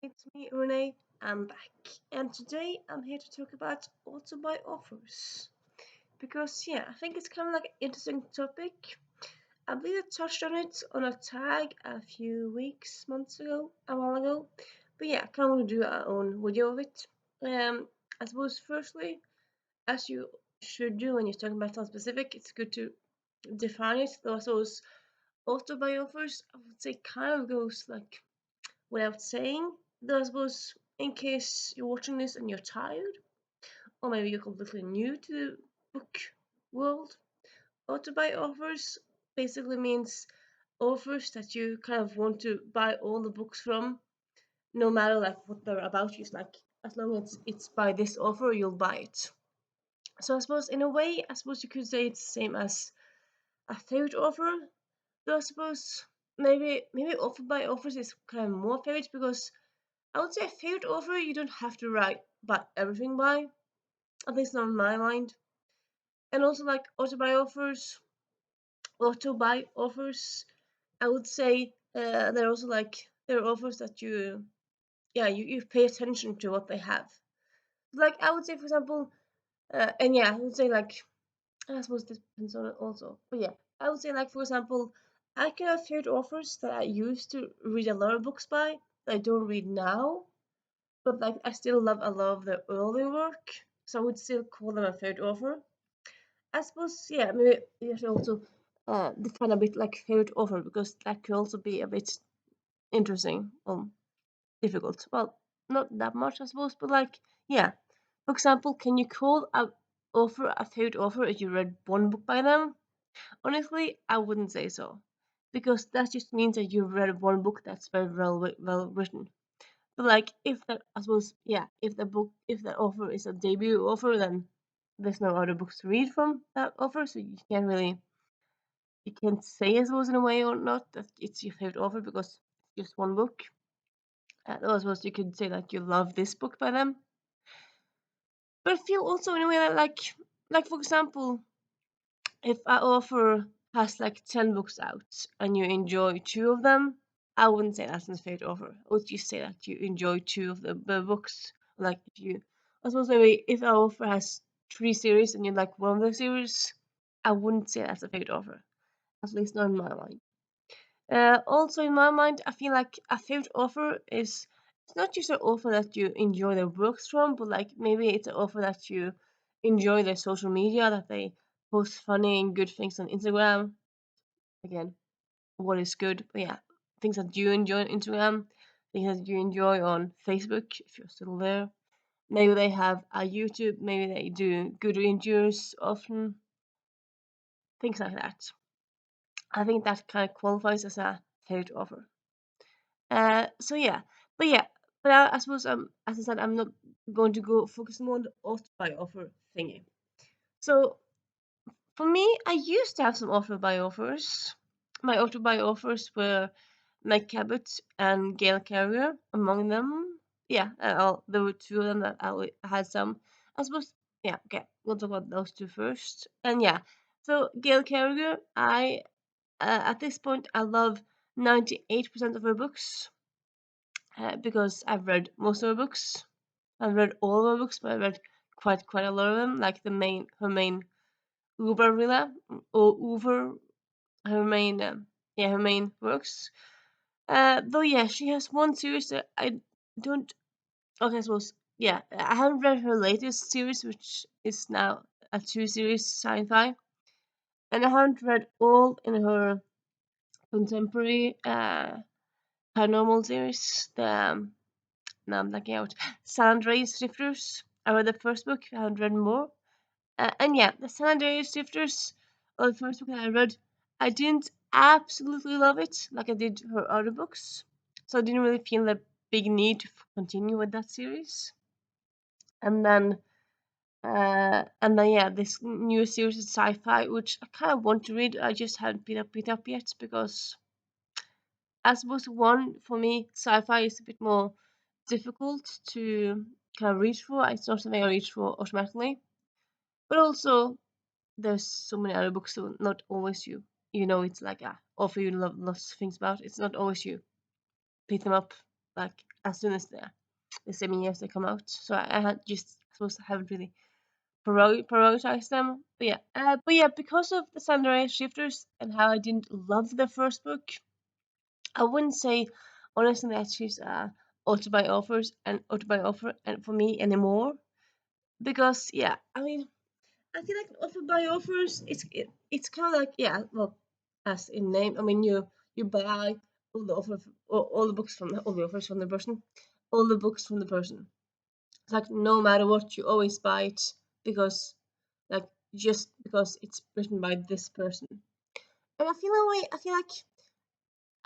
It's me, Renee. I'm back, and today I'm here to talk about Autobuy offers. Because, yeah, I think it's kind of like an interesting topic. I believe I touched on it on a tag a few weeks, months ago, a while ago. But yeah, I kind of want to do our own video of it. I suppose, firstly, as you should do when you're talking about something specific, it's good to define it. Though I suppose Autobuy offers, I would say, kind of goes like without saying. Though I suppose in case you're watching this and you're tired, or maybe you're completely new to the book world, auto-buy offers basically means offers that you kind of want to buy all the books from, no matter like what they're about. Just like as long as it's by this offer, you'll buy it. So I suppose in a way, I suppose you could say it's the same as a favorite offer. Though I suppose maybe offer by offers is kind of more favorite because I would say a favorite author you don't have to write about everything by, at least not in my mind. And also like auto-buy offers, I would say they're also like they're offers that you pay attention to what they have. Like I would say for example, and yeah, I would say like I suppose this depends on it also. But yeah, I would say like for example, I can have favorite authors that I used to read a lot of books by that I don't read now, but like I still love a lot of their early work, so I would still call them a favorite author. I suppose, yeah, maybe you should also define a bit like favorite author because that could also be a bit interesting or difficult. Well, not that much, I suppose, but like, yeah. For example, can you call a author a favorite author if you read one book by them? Honestly, I wouldn't say so, because that just means that you read one book that's very well written. But like if that I suppose yeah, if the author is a debut author then there's no other books to read from that author, so you can't say I suppose in a way or not that it's your favorite author because it's just one book. I suppose you could say that you love this book by them. But I feel also in a way that like for example, if an author has like 10 books out and you enjoy two of them, I wouldn't say that's my favorite author. I would just say that you enjoy two of the books. Like if you, I suppose maybe if an author has three series and you like one of the series, I wouldn't say that's a favorite author. At least not in my mind. Also in my mind, I feel like a favorite author is it's not just an author that you enjoy their works from, but like maybe it's an author that you enjoy their social media, that they post funny and good things on Instagram. Again, what is good. But yeah, things that you enjoy on Instagram, things that you enjoy on Facebook, if you're still there. Maybe they have a YouTube, maybe they do good reviews often, things like that. I think that kind of qualifies as a favorite offer. So yeah, but yeah, but I suppose as I said, I'm not going to go focus more on the auto buy offer thingy. So for me, I used to have some auto buy offers. My auto buy offers were Mike Cabot and Gail Carrier among them. Yeah, there were two of them that had some. I suppose, yeah, okay, we'll talk about those two first. And yeah, so Gail Carrier, at this point, I love 98% of her books because I've read most of her books. I've read all of her books, but I read quite a lot of them, like her main Uber Villa or Uber her main her main works. Though yeah, she has one series that I don't. Okay, I suppose yeah, I haven't read her latest series, which is now a two-series sci-fi, and I haven't read all in her contemporary paranormal series. The now I'm blacking out. San Andreas Drifters. I read the first book. I haven't read more. And yeah, the San Andreas Drifters, the first book that I read, I didn't absolutely love it like I did her other books. So I didn't really feel the big need to continue with that series. And then, yeah, this new series is sci-fi, which I kind of want to read. I just haven't picked up yet because I suppose one for me, sci-fi is a bit more difficult to kind of reach for. It's not something I reach for automatically. But also, there's so many other books, so not always you. You know, it's like offer you love lots of things about. It's not always you pick them up like as soon as the same years they come out. So I had just I suppose I haven't really prioritize them. But yeah, because of the Samurai Shifters and how I didn't love the first book, I wouldn't say honestly that she's Autobuy offers and Autobuy offer and for me anymore. Because yeah, I mean, I feel like Autobuy offers it's kind of like yeah, well, as in name, I mean you buy all the all the books from all the offers from the person, all the books from the person. It's like no matter what, you always buy it because like just because it's written by this person. And I feel that way. I feel like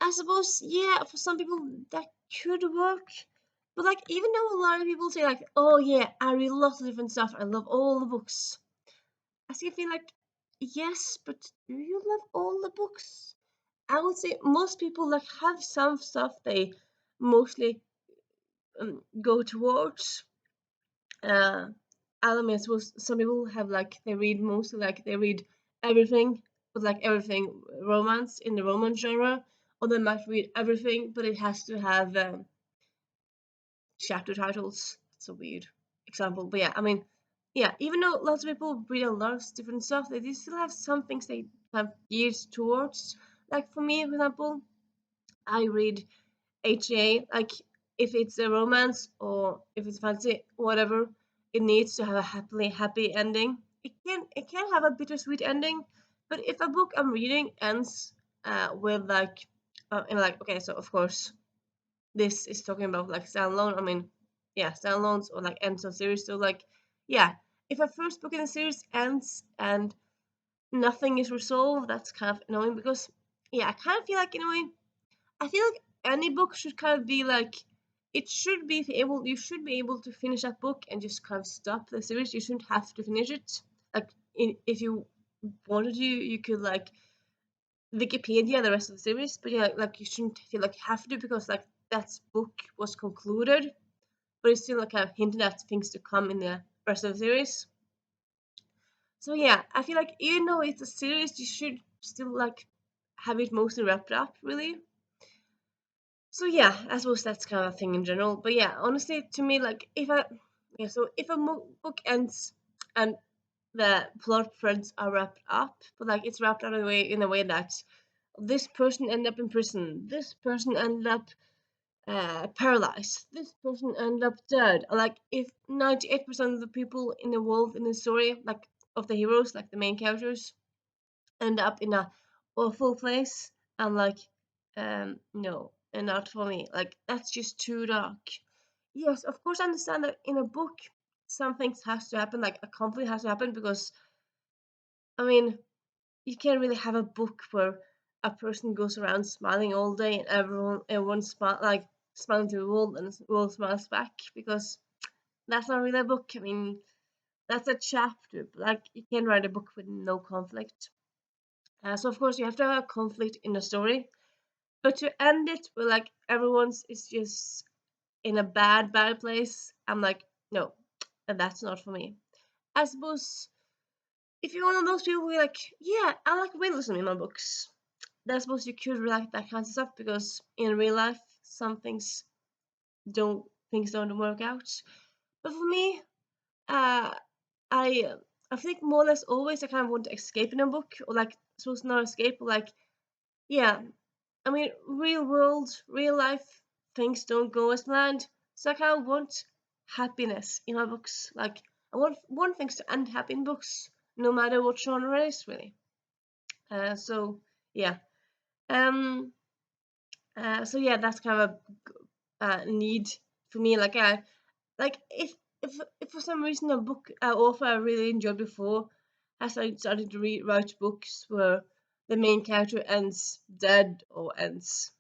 I suppose yeah, for some people that could work. But like even though a lot of people say like, oh yeah, I read lots of different stuff, I love all the books. I still feel like yes, but do you love all the books? I would say most people like have some stuff they mostly go towards. uh Alan, I suppose some people have like they read mostly like they read everything, but like everything romance in the romance genre, or they might read everything, but it has to have chapter titles. It's a weird example, but yeah, I mean, yeah, even though lots of people read a lot of different stuff, they do still have some things they have geared towards. Like for me, for example, I read HA, like if it's a romance or if it's fantasy, whatever, it needs to have a happy ending. It can have a bittersweet ending, but if a book I'm reading ends with like and like okay, so of course this is talking about like standalone. I mean, yeah, standalones or like ends of series. So like, yeah, if a first book in the series ends and nothing is resolved, that's kind of annoying because yeah, I kind of feel like in a way I feel like any book should kind of be like it should be able you should be able to finish that book and just kind of stop the series. You shouldn't have to finish it. Like if you wanted to, you could like Wikipedia the rest of the series, but yeah, like you shouldn't feel like you have to because like that book was concluded, but it's still like kind of hinted at things to come in the rest of the series. So yeah, I feel like even though it's a series, you should still like have it mostly wrapped up, really. So yeah, I suppose that's kind of a thing in general. But yeah, honestly, to me, like if a book ends and the plot threads are wrapped up, but like it's wrapped up in a way that this person ended up in prison, this person ended up paralyzed, this person ended up dead. Like if 98% of the people involved in the story, like of the heroes, like the main characters, end up in a awful place. I'm like, no, and not for me. Like that's just too dark. Yes, of course I understand that in a book some things has to happen, like a conflict has to happen because I mean you can't really have a book where a person goes around smiling all day and everyone smiling to the world and the world smiles back because that's not really a book. I mean that's a chapter, but like you can't write a book with no conflict. So of course you have to have a conflict in the story, but to end it with like everyone's is just in a bad place, I'm like no, and that's not for me. I suppose if you're one of those people who are like, yeah, I like realism in my books, then I suppose you could like that kind of stuff because in real life some things don't work out. But for me, uh, I I think more or less always I kind of want to escape in a book or like supposed to not escape, but like yeah, I mean, real world, real life things don't go as planned. So I kind of want happiness in my books. Like I want things to end happy in books, no matter what genre it is, really. So yeah. Um. So yeah, that's kind of a need for me. Like like if for some reason a book author I really enjoyed before has started to write books where the main character ends dead or ends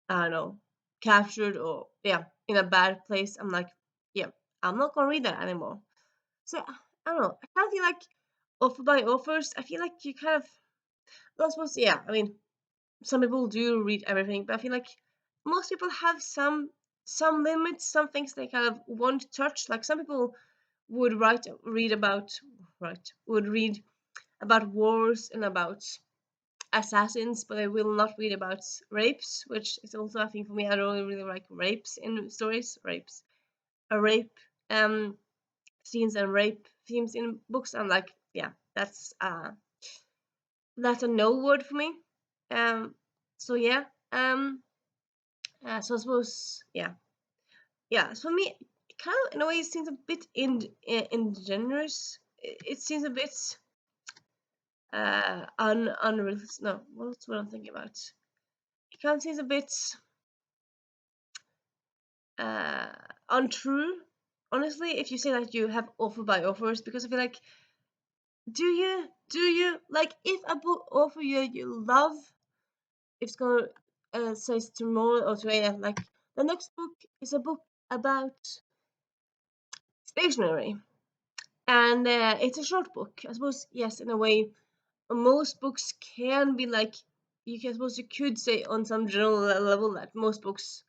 I don't know, captured or yeah, in a bad place, I'm like, yeah, I'm not gonna read that anymore. So I don't know. I kind of feel like offer by offers. I feel like you kind of, well, I suppose, yeah. I mean, some people do read everything, but I feel like most people have some limits, some things they kind of want to touch. Like some people would read about wars and about assassins, but I will not read about rapes, which is also a thing for me. I don't really like rapes in stories. A rape um scenes and rape themes in books. I'm like, yeah, that's a no word for me. Um, so yeah. So I suppose yeah. So for me, it kind of in a way it seems a bit ingenuous. It seems a bit unrealistic. No, what's what I'm thinking about? It kind of seems a bit uh untrue. Honestly, if you say that you have offer by offers, because I feel like, do you like if a book offer you love, it's gonna says tomorrow or today that like the next book is a book about stationery, and it's a short book. I suppose yes, in a way, most books can be like, you can suppose you could say on some general level that most books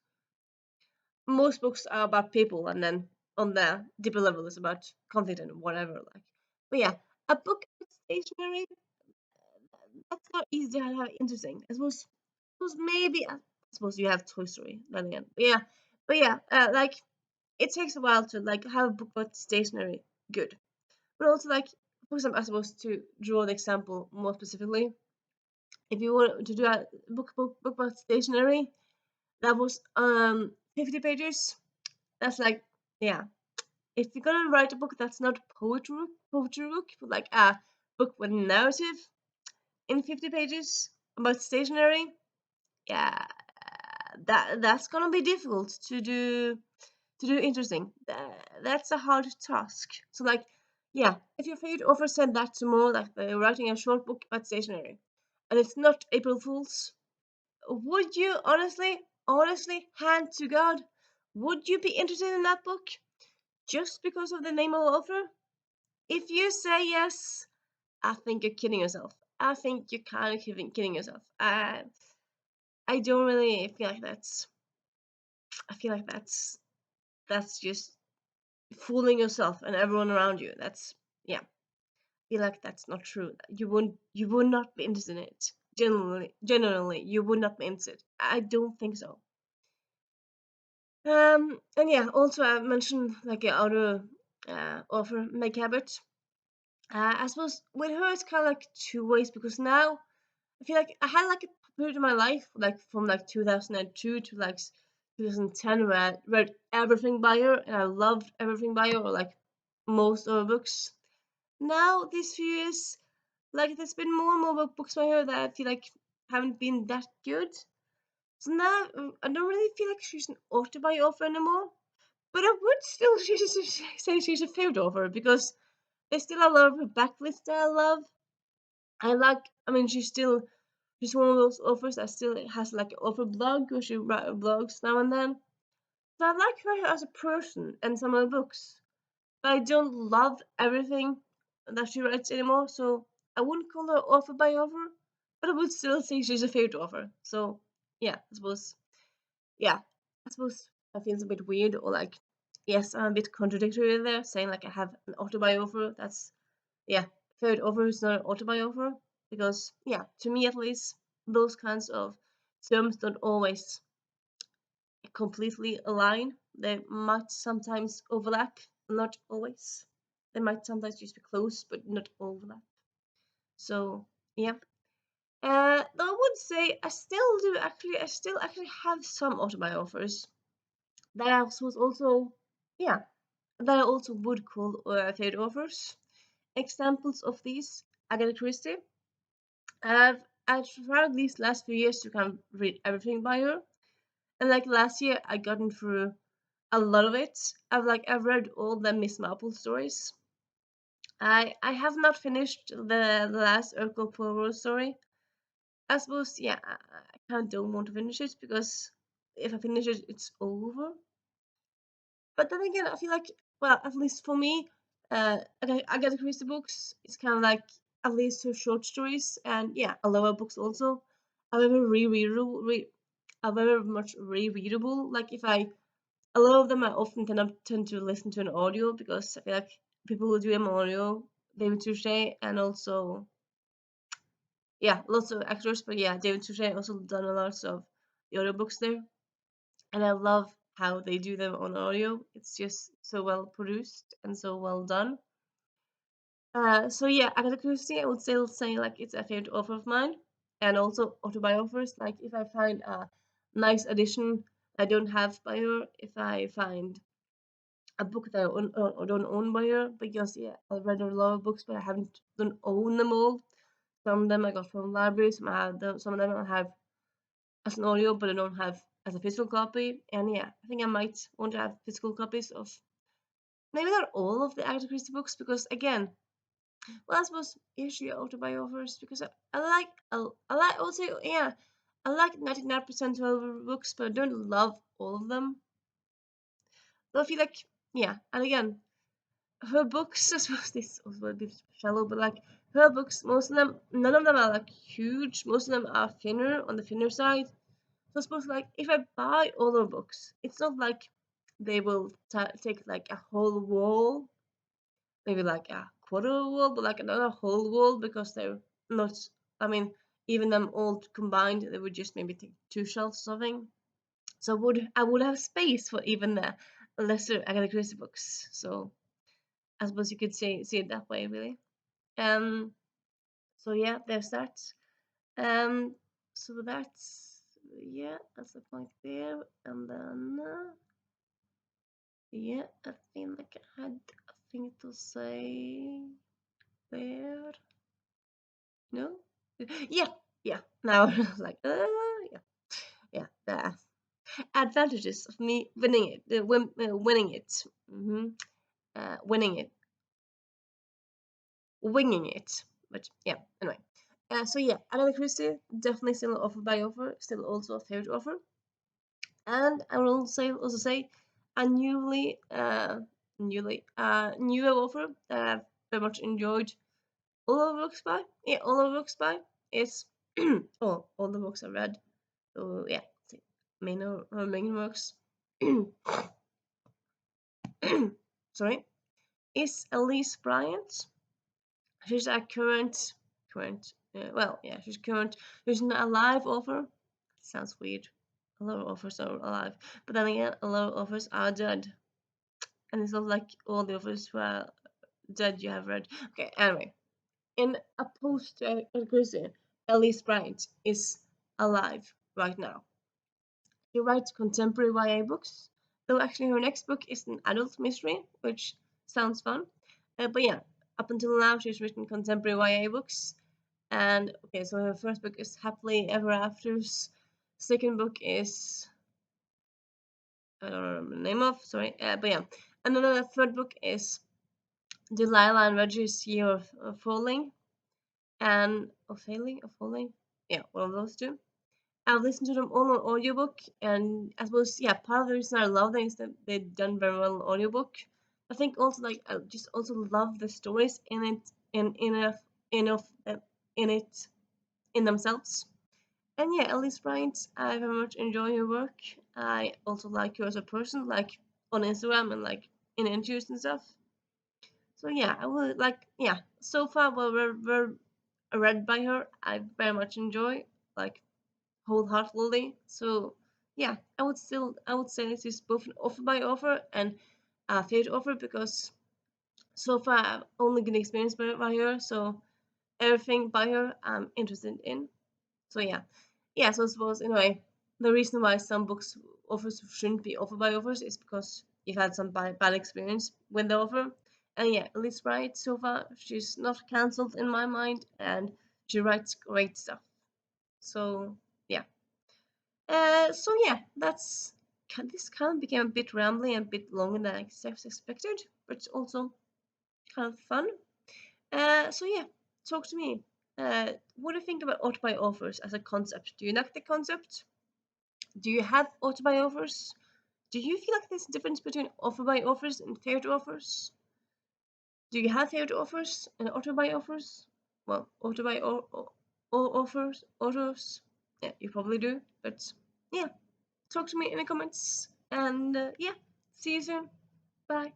are about people, and then on the deeper level is about content and whatever. Like, but yeah, a book about stationery, that's not easy to have interesting. I suppose maybe I suppose you have Toy Story then again. But yeah, like it takes a while to like have a book about stationery good. But also like, for example, I suppose to draw the example more specifically, if you want to do a book about stationery that was 50 pages, that's like, yeah. If you're gonna write a book that's not poetry book, but like a book with narrative in 50 pages about stationery, yeah, that's gonna be difficult to do interesting. That's a hard task. So like, yeah, if your favorite author said that tomorrow, like they're writing a short book about stationery, and it's not April Fools, would you honestly, hand to God, would you be interested in that book just because of the name of the author? If you say yes, I think you're kidding yourself. I think you're kind of kidding yourself. I don't really feel like that's. I feel like that's just fooling yourself and everyone around you. That's, yeah. I feel like that's not true. You would not be interested in it. Generally, you would not be interested. I don't think so. And yeah, also I mentioned like a other author, Meg Cabot. I suppose with her it's kind of like two ways, because now I feel like I had like a period in my life, like from like 2002 to like 2010, where I read everything by her and I loved everything by her, or like most of her books. Now these few years, like there's been more and more books by her that I feel like haven't been that good. So now I don't really feel like she's an Autobuy author anymore. But I would still say she's a favorite author, because there's still a lot of her backlist that I love. I mean, she's one of those authors that still has like an author blog, where she writes blogs now and then. So I like her as a person and some of her books, but I don't love everything that she writes anymore. So I wouldn't call her author by author, but I would still say she's a favorite author. So yeah, yeah, I suppose I feel a bit weird, or like, yes, I'm a bit contradictory there, saying like I have an Autobuy author. That's, yeah, favorite author is not an Autobuy author, because yeah, to me at least, those kinds of terms don't always completely align. They might sometimes overlap, not always. They might sometimes just be close, but not overlap. So yeah. Though I would say I still actually have some Autobuy offers that I was also, yeah, that I also would call favorite authors. Examples of these: Agatha Christie. I've tried these last few years to kind of read everything by her, and like last year I gotten through a lot of it. I've read all the Miss Marple stories. I have not finished the last Urkel Poirot story. I suppose, yeah, I kind of don't want to finish it, because if I finish it, it's over. But then again, I feel like, well, at least for me, Agatha Christie books, it's kind of like at least her short stories, and yeah, a lot of books also are very much rereadable. Like if a lot of them I often tend to listen to an audio, because I feel like people who do them on audio, they would touche, and also, yeah, lots of actors, but yeah, David Suchet also done a lot of the audio books there, and I love how they do them on audio. It's just so well produced and so well done. So yeah, Agatha Christie, I would still say like it's a favorite author of mine, and also autobiographers. Like if I find a nice edition I don't have by her, if I find a book that I don't own by her, because yeah, I've read a lot of books, but I don't own them all. Some of them I got from libraries, some of them I have as an audio, but I don't have as a physical copy. And yeah, I think I might want to have physical copies of maybe not all of the Agatha Christie books, because again, well, I suppose issue autobiographers, because I would say yeah, I like 99% of her books, but I don't love all of them. So I feel like yeah, and again, her books, I suppose this is also a bit shallow, but like her books, most of them, none of them are like huge. Most of them are thinner on the thinner side. So I suppose like if I buy all her books, it's not like they will take like a whole wall, maybe like a quarter wall, but like another whole wall, because they're not. I mean, even them all combined, they would just maybe take two shelves or something. So I would have space for even the lesser Agatha Christie books. So I suppose you could see it that way, really. Um. So yeah, there's that. Um. So that's yeah, that's the point there, and then yeah, I think like I had a thing to say there. No. Yeah, yeah. Now I was like, yeah, yeah. The advantages of me winning it, winning it, winning it, winging it. But yeah, anyway. So yeah, Agatha Christie definitely still an offer by offer, still also a favorite offer, and I will also say a newer offer that I've very much enjoyed all of the books by. Yeah, all of the books by is all the books I read. So yeah, main works. Sorry, is Elise Bryant. She's a well, yeah, she's current. She's not a live offer. Sounds weird. A lot of offers are alive, but then again, a lot of offers are dead, and it's not like all the offers who are dead you have read. Okay, anyway, in a post Christian, Elise Bryant is alive right now. She writes contemporary YA books, though actually her next book is an adult mystery, which sounds fun. But yeah, up until now she's written contemporary YA books. And okay, so her first book is Happily Ever After's. Second book is I don't remember the name of, sorry. But yeah, and then the third book is Delilah and Reggie's Year of Falling and of falling. Yeah, one of those two. I've listened to them all on audiobook, and I suppose yeah, part of the reason I love them is that they've done very well on audiobook. I think also like I just also love the stories in it, enough in it in themselves. And yeah, Elise Bryant, I very much enjoy her work. I also like her as a person, like on Instagram and like in interviews and stuff. So yeah, I would like yeah. So far, well, we're read by her. I very much enjoy like wholeheartedly. So yeah, I would say this is both an offer by offer and a favorite offer, because so far I've only good experience by her. So everything by her I'm interested in. So yeah, yeah. So I suppose in a way, the reason why some books offers shouldn't be offer by offers is because you've had some bad experience with the offer. And yeah, at least right so far, she's not cancelled in my mind, and she writes great stuff. So yeah. So yeah, this kind of became a bit rambling and a bit longer than I expected, but it's also kind of fun. So yeah, talk to me. What do you think about autobuy offers as a concept? Do you like the concept? Do you have autobuy offers? Do you feel like there's a difference between offer by offers and fair offers? Do you have fair offers and autobuy offers? Well, autobuy offers. Yeah, you probably do. But yeah, talk to me in the comments. And yeah, see you soon. Bye.